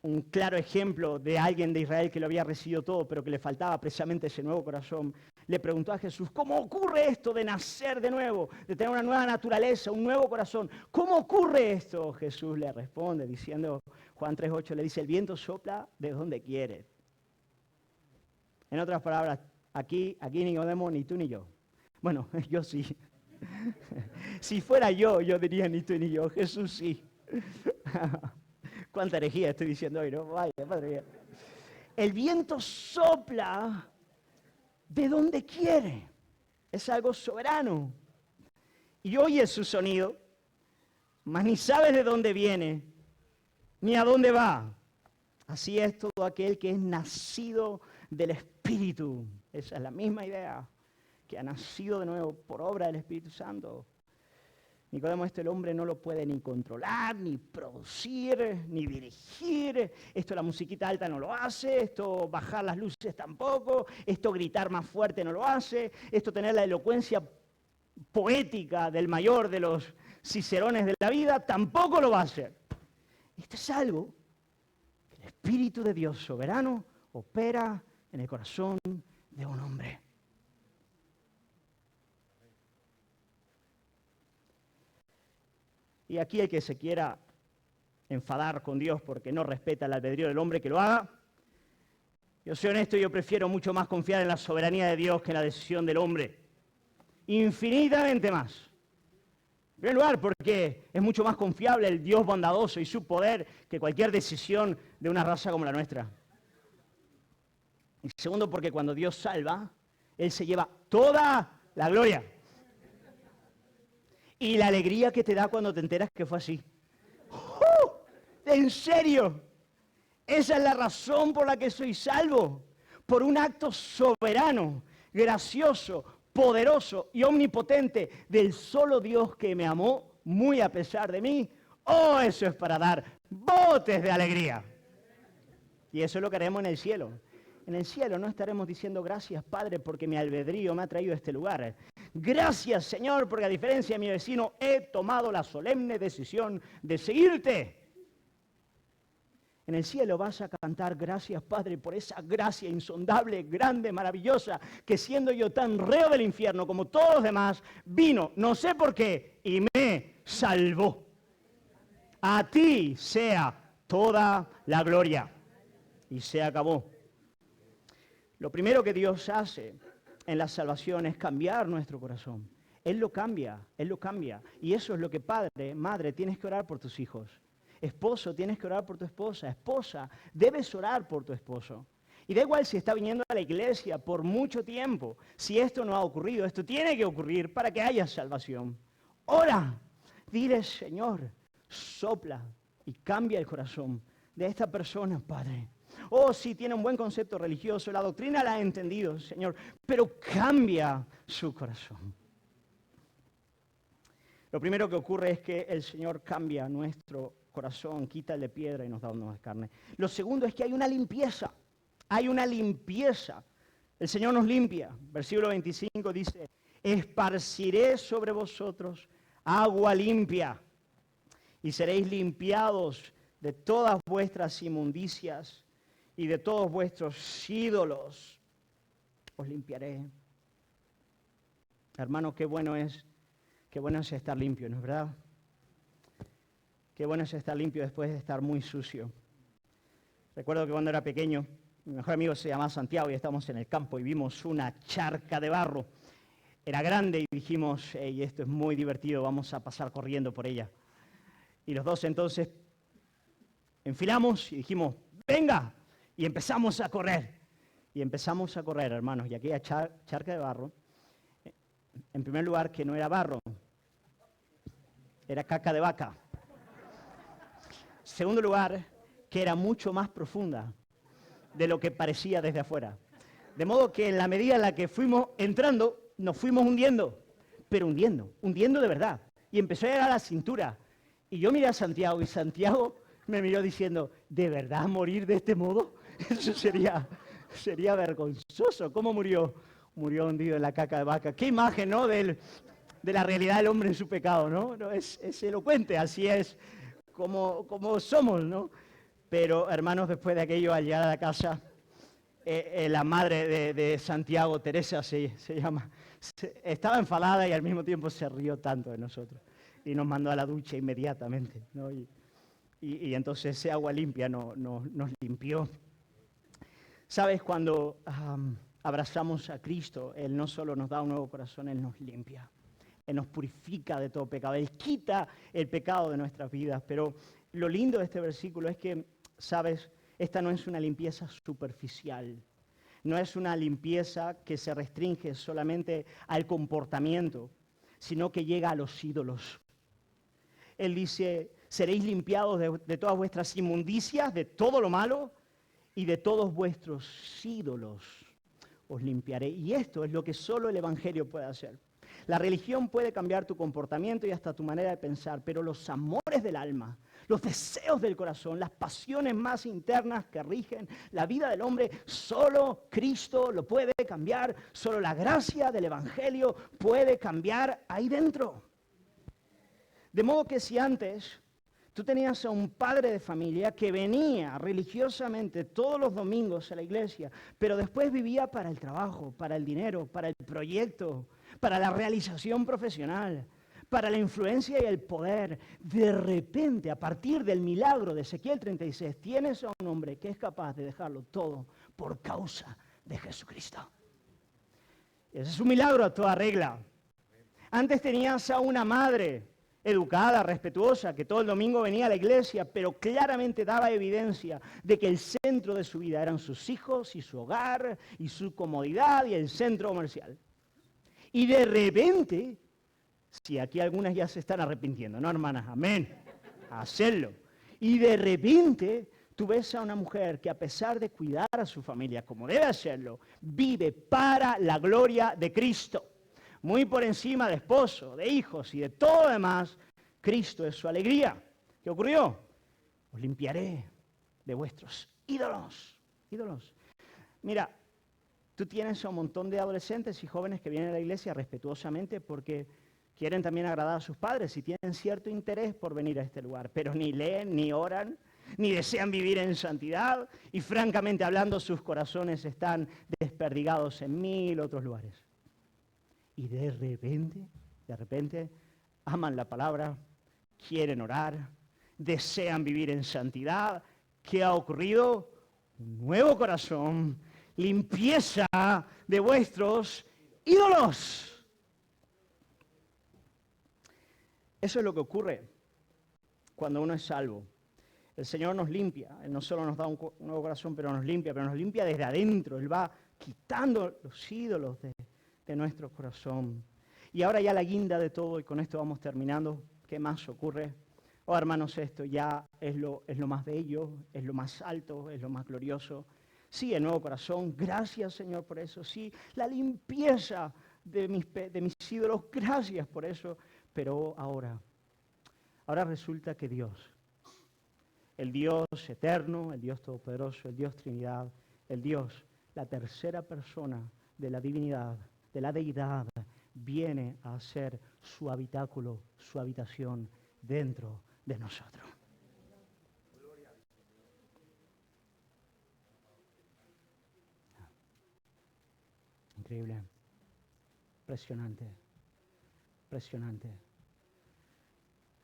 un claro ejemplo de alguien de Israel que lo había recibido todo, pero que le faltaba precisamente ese nuevo corazón, le preguntó a Jesús, ¿cómo ocurre esto de nacer de nuevo, de tener una nueva naturaleza, un nuevo corazón? ¿Cómo ocurre esto? Jesús le responde diciendo, Juan 3:8 le dice, el viento sopla de donde quiere. En otras palabras, aquí Nicodemo, ni tú ni yo. Bueno, yo sí. Si fuera yo diría ni tú ni yo. Jesús sí. Cuánta herejía estoy diciendo hoy, ¿no? Vaya, madre mía. El viento sopla de donde quiere. Es algo soberano. Y oyes su sonido, mas ni sabes de dónde viene, ni a dónde va. Así es todo aquel que es nacido del Espíritu. Esa es la misma idea, que ha nacido de nuevo por obra del Espíritu Santo. Nicodemo, el hombre no lo puede ni controlar, ni producir, ni dirigir. Esto la musiquita alta no lo hace, esto bajar las luces tampoco, esto gritar más fuerte no lo hace, esto tener la elocuencia poética del mayor de los cicerones de la vida tampoco lo va a hacer. Esto es algo que el Espíritu de Dios soberano opera en el corazón de un hombre. Y aquí el que se quiera enfadar con Dios porque no respeta el albedrío del hombre, que lo haga. Yo soy honesto, yo prefiero mucho más confiar en la soberanía de Dios que en la decisión del hombre. Infinitamente más. En primer lugar, porque es mucho más confiable el Dios bondadoso y su poder que cualquier decisión de una raza como la nuestra. Y segundo, porque cuando Dios salva, Él se lleva toda la gloria. Y la alegría que te da cuando te enteras que fue así. ¿En serio? Esa es la razón por la que soy salvo. Por un acto soberano, gracioso, poderoso y omnipotente del solo Dios que me amó muy a pesar de mí. Oh, eso es para dar botes de alegría. Y eso es lo que haremos en el cielo. En el cielo no estaremos diciendo gracias, Padre, porque mi albedrío me ha traído a este lugar. Gracias, Señor, porque a diferencia de mi vecino, he tomado la solemne decisión de seguirte. En el cielo vas a cantar gracias, Padre, por esa gracia insondable, grande, maravillosa, que siendo yo tan reo del infierno como todos los demás, vino, no sé por qué, y me salvó. A ti sea toda la gloria. Y se acabó. Lo primero que Dios hace en la salvación es cambiar nuestro corazón. Él lo cambia. Y eso es lo que padre, madre, tienes que orar por tus hijos. Esposo, tienes que orar por tu esposa. Esposa, debes orar por tu esposo. Y da igual si está viniendo a la iglesia por mucho tiempo. Si esto no ha ocurrido, esto tiene que ocurrir para que haya salvación. Ora, dile, Señor, sopla y cambia el corazón de esta persona, Padre. Oh, sí, tiene un buen concepto religioso, la doctrina la ha entendido, Señor, pero cambia su corazón. Lo primero que ocurre es que el Señor cambia nuestro corazón, quita el de piedra y nos da uno de carne. Lo segundo es que hay una limpieza. Hay una limpieza. El Señor nos limpia. Versículo 25 dice, esparciré sobre vosotros agua limpia y seréis limpiados de todas vuestras inmundicias y de todos vuestros ídolos. Os limpiaré. Hermano, qué bueno es estar limpio, ¿no es verdad? Qué bueno es estar limpio después de estar muy sucio. Recuerdo que cuando era pequeño, mi mejor amigo se llamaba Santiago y estábamos en el campo y vimos una charca de barro. Era grande y dijimos, hey, esto es muy divertido, vamos a pasar corriendo por ella. Y los dos entonces enfilamos y dijimos, venga, y empezamos a correr. Y empezamos a correr, hermanos, y aquella charca de barro, en primer lugar, que no era barro, era caca de vaca. Segundo lugar, que era mucho más profunda de lo que parecía desde afuera. De modo que en la medida en la que fuimos entrando, nos fuimos hundiendo, pero hundiendo de verdad. Y empezó a llegar a la cintura. Y yo miré a Santiago y Santiago me miró diciendo, ¿de verdad morir de este modo? Eso sería vergonzoso. ¿Cómo murió? Murió hundido en la caca de vaca. Qué imagen, ¿no? De la realidad del hombre en su pecado, ¿no? Es elocuente, así es como somos, ¿no? Pero, hermanos, después de aquello, al llegar a la casa, la madre de Santiago, Teresa se llama, estaba enfadada y al mismo tiempo se rió tanto de nosotros. Y nos mandó a la ducha inmediatamente, ¿no? Y entonces ese agua limpia nos limpió. ¿Sabes? Cuando abrazamos a Cristo, Él no solo nos da un nuevo corazón, Él nos limpia. Él nos purifica de todo pecado. Él quita el pecado de nuestras vidas. Pero lo lindo de este versículo es que, ¿sabes? Esta no es una limpieza superficial. No es una limpieza que se restringe solamente al comportamiento, sino que llega a los ídolos. Él dice, seréis limpiados de todas vuestras inmundicias, de todo lo malo y de todos vuestros ídolos. Os limpiaré. Y esto es lo que solo el Evangelio puede hacer. La religión puede cambiar tu comportamiento y hasta tu manera de pensar, pero los amores del alma, los deseos del corazón, las pasiones más internas que rigen la vida del hombre, solo Cristo lo puede cambiar, solo la gracia del Evangelio puede cambiar ahí dentro. De modo que si antes tú tenías a un padre de familia que venía religiosamente todos los domingos a la iglesia, pero después vivía para el trabajo, para el dinero, para el proyecto, para la realización profesional, para la influencia y el poder, de repente, a partir del milagro de Ezequiel 36, tienes a un hombre que es capaz de dejarlo todo por causa de Jesucristo. Ese es un milagro a toda regla. Antes tenías a una madre educada, respetuosa, que todo el domingo venía a la iglesia, pero claramente daba evidencia de que el centro de su vida eran sus hijos y su hogar y su comodidad y el centro comercial. Y de repente, si aquí algunas ya se están arrepintiendo, ¿no, hermanas? Amén. Hacerlo. Y de repente tú ves a una mujer que a pesar de cuidar a su familia como debe hacerlo, vive para la gloria de Cristo. Muy por encima de esposo, de hijos y de todo lo demás, Cristo es su alegría. ¿Qué ocurrió? Os limpiaré de vuestros ídolos. Ídolos. Mira, Tú tienes a un montón de adolescentes y jóvenes que vienen a la iglesia respetuosamente porque quieren también agradar a sus padres y tienen cierto interés por venir a este lugar, pero ni leen, ni oran, ni desean vivir en santidad y francamente hablando sus corazones están desperdigados en 1000 otros lugares. Y de repente, aman la palabra, quieren orar, desean vivir en santidad. ¿Qué ha ocurrido? Un nuevo corazón, limpieza de vuestros ídolos. Eso es lo que ocurre cuando uno es salvo. El Señor nos limpia. Él no solo nos da un nuevo corazón, pero nos limpia desde adentro. Él va quitando los ídolos de nuestro corazón. Y ahora ya la guinda de todo, y con esto vamos terminando. ¿Qué más ocurre? Oh, hermanos, esto ya es lo más bello, es lo más alto, es lo más glorioso. Sí, el nuevo corazón, gracias, Señor, por eso. Sí, la limpieza de mis ídolos, gracias por eso. Pero ahora resulta que Dios, el Dios eterno, el Dios todopoderoso, el Dios Trinidad, el Dios, la tercera persona de la divinidad, de la deidad, viene a hacer su habitáculo, su habitación dentro de nosotros. Increíble, impresionante, impresionante.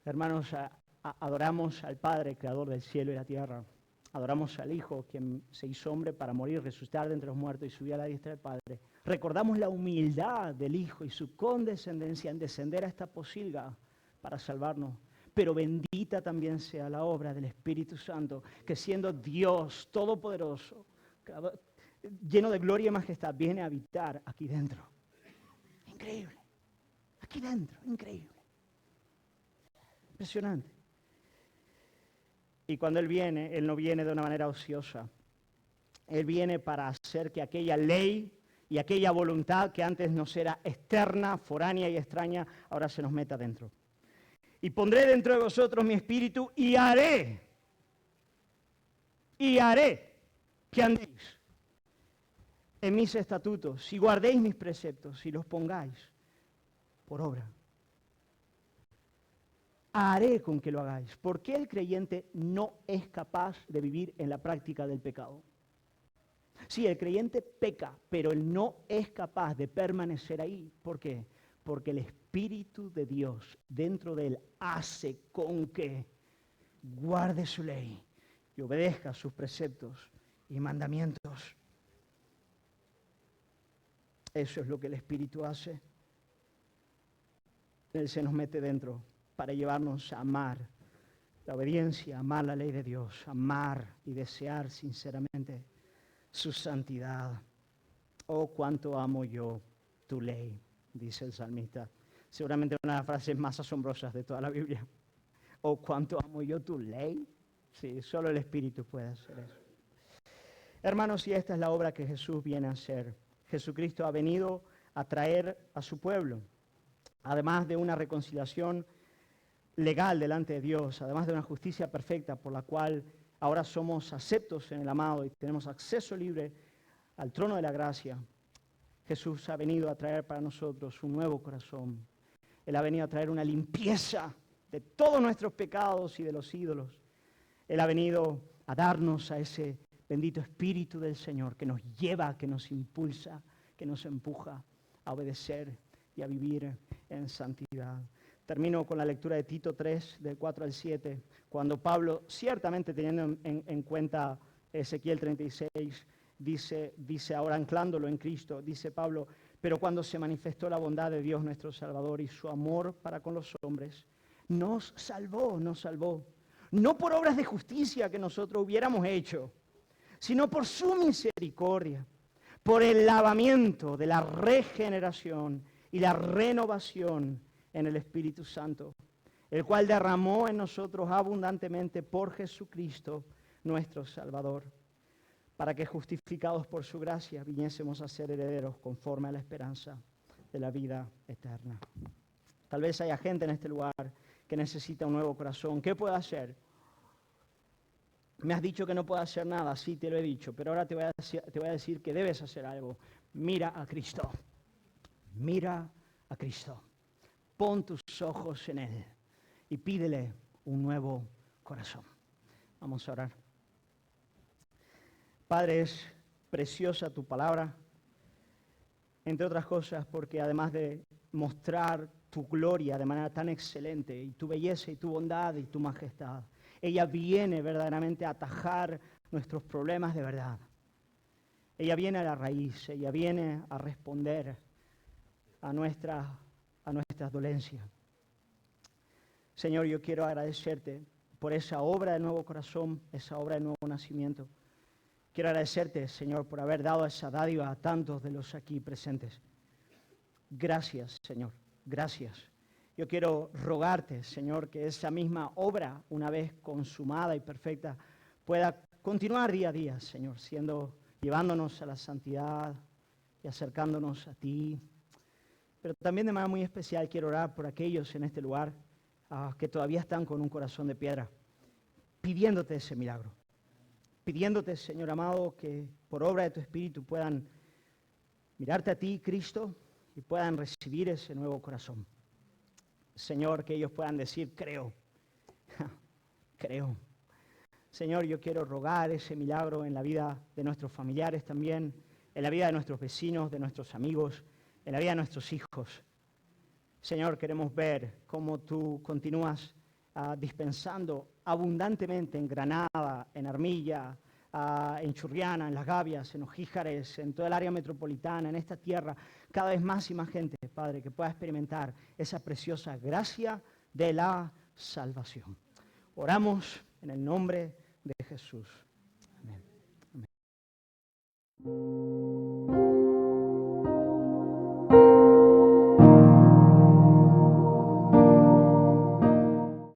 Hermanos, adoramos al Padre, creador del cielo y la tierra. Adoramos al Hijo, quien se hizo hombre para morir, resucitar de entre los muertos y subir a la diestra del Padre. Recordamos la humildad del Hijo y su condescendencia en descender a esta posilga para salvarnos. Pero bendita también sea la obra del Espíritu Santo, que siendo Dios todopoderoso, lleno de gloria y majestad, viene a habitar aquí dentro. Increíble. Aquí dentro, increíble. Impresionante. Y cuando Él viene, Él no viene de una manera ociosa. Él viene para hacer que aquella ley y aquella voluntad que antes nos era externa, foránea y extraña, ahora se nos meta dentro. Y pondré dentro de vosotros mi espíritu y haré que andéis en mis estatutos, y guardéis mis preceptos y los pongáis por obra. Haré con que lo hagáis. ¿Por qué el creyente no es capaz de vivir en la práctica del pecado? Sí, el creyente peca, pero él no es capaz de permanecer ahí. ¿Por qué? Porque el Espíritu de Dios dentro de él hace con que guarde su ley y obedezca sus preceptos y mandamientos. Eso es lo que el Espíritu hace. Él se nos mete dentro para llevarnos a amar la obediencia, amar la ley de Dios, amar y desear sinceramente su santidad. Oh, cuánto amo yo tu ley, dice el salmista. Seguramente una de las frases más asombrosas de toda la Biblia. Oh, cuánto amo yo tu ley. Sí, solo el Espíritu puede hacer eso. Hermanos, y esta es la obra que Jesús viene a hacer. Jesucristo ha venido a traer a su pueblo, además de una reconciliación legal delante de Dios, además de una justicia perfecta por la cual ahora somos aceptos en el amado y tenemos acceso libre al trono de la gracia. Jesús ha venido a traer para nosotros un nuevo corazón. Él ha venido a traer una limpieza de todos nuestros pecados y de los ídolos. Él ha venido a darnos a ese bendito Espíritu del Señor que nos lleva, que nos impulsa, que nos empuja a obedecer y a vivir en santidad. Termino con la lectura de Tito 3, del 4 al 7, cuando Pablo, ciertamente teniendo en cuenta Ezequiel 36, dice ahora anclándolo en Cristo, dice Pablo, pero cuando se manifestó la bondad de Dios nuestro Salvador y su amor para con los hombres, nos salvó, no por obras de justicia que nosotros hubiéramos hecho, sino por su misericordia, por el lavamiento de la regeneración y la renovación en el Espíritu Santo, el cual derramó en nosotros abundantemente por Jesucristo nuestro Salvador, para que justificados por su gracia viniésemos a ser herederos conforme a la esperanza de la vida eterna. Tal vez haya gente en este lugar que necesita un nuevo corazón. ¿Qué puedo hacer? Me has dicho que no puedo hacer nada, sí te lo he dicho, pero ahora te voy a decir que debes hacer algo. Mira a Cristo. Mira a Cristo. Pon tus ojos en Él y pídele un nuevo corazón. Vamos a orar. Padre, es preciosa tu palabra, entre otras cosas porque además de mostrar tu gloria de manera tan excelente y tu belleza y tu bondad y tu majestad, ella viene verdaderamente a atajar nuestros problemas de verdad. Ella viene a la raíz, ella viene a responder a nuestras dolencias. Señor, yo quiero agradecerte por esa obra de nuevo corazón, esa obra de nuevo nacimiento. Quiero agradecerte, Señor, por haber dado esa dádiva a tantos de los aquí presentes. Gracias, Señor, gracias. Yo quiero rogarte, Señor, que esa misma obra, una vez consumada y perfecta, pueda continuar día a día, Señor, llevándonos a la santidad y acercándonos a ti. Pero también de manera muy especial quiero orar por aquellos en este lugar que todavía están con un corazón de piedra, pidiéndote ese milagro. Pidiéndote, Señor amado, que por obra de tu Espíritu puedan mirarte a ti, Cristo, y puedan recibir ese nuevo corazón. Señor, que ellos puedan decir, creo, creo. Señor, yo quiero rogar ese milagro en la vida de nuestros familiares también, en la vida de nuestros vecinos, de nuestros amigos, en la vida de nuestros hijos. Señor, queremos ver cómo tú continúas dispensando abundantemente en Granada, en Armilla, en Churriana, en Las Gavias, en Ojíjares, en toda el área metropolitana, en esta tierra, cada vez más y más gente, Padre, que pueda experimentar esa preciosa gracia de la salvación. Oramos en el nombre de Jesús. Amén. Amén.